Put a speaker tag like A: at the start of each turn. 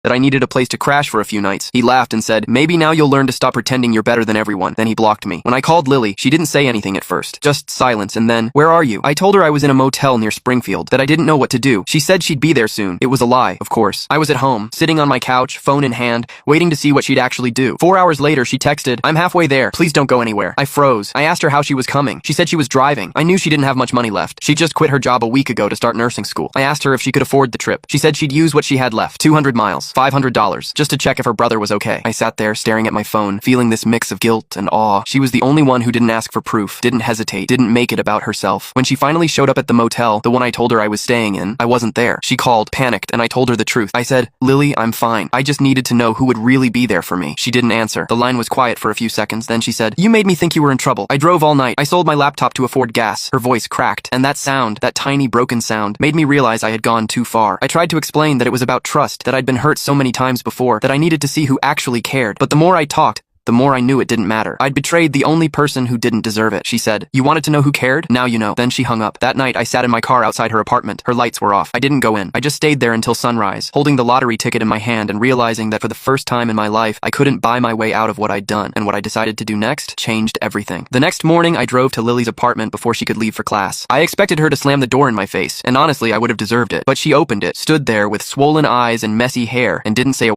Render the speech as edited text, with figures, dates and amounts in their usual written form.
A: that I needed a place to crash for a few nights. He laughed and said, maybe now you'll learn to stop pretending you're better than everyone. Then he blocked me. When I called Lily, she didn't say anything at first. Just silence, and then, where are you? I told her I was in a motel near Springfield, that I didn't know what to do. She said she'd be there soon. It was a lie, of course. I was at home, sitting on my couch, phone in hand, waiting to see what she'd actually do. 4 hours later, she texted, I'm halfway there. Please don't go anywhere. I froze. I asked her how she was coming. She said she was driving. I knew she didn't have much money left. She just quit her job a week ago to start nursing school. I asked her if she could afford the trip. She said she'd use what she had left, 200 miles, $500, just to check if her brother was okay. I sat there staring at my phone, feeling this mix of guilt and awe. She was the only one who didn't ask for proof, didn't hesitate, didn't make it about herself. When she finally showed up at the motel, the one I told her I was staying in, I wasn't there. She called, panicked, and I told her the truth. I said, Lily, I'm fine. I just needed to know who would really be there for me. She didn't answer. The line was quiet for a few seconds. Then she said, you made me think you were in trouble. I drove all night. I sold my laptop to afford gas. Her voice cracked, and that sound, that tiny broken sound, made me realize I had gone too far. I tried to explain that it was about trust, that I'd been hurt so many times before, that I needed to see who actually cared. But the more I talked, the more I knew it didn't matter. I'd betrayed the only person who didn't deserve it. She said, you wanted to know who cared? Now you know. Then she hung up. That night, I sat in my car outside her apartment. Her lights were off. I didn't go in. I just stayed there until sunrise, holding the lottery ticket in my hand and realizing that for the first time in my life, I couldn't buy my way out of what I'd done. And what I decided to do next changed everything. The next morning, I drove to Lily's apartment before she could leave for class. I expected her to slam the door in my face, and honestly, I would have deserved it. But she opened it, stood there with swollen eyes and messy hair, and didn't say a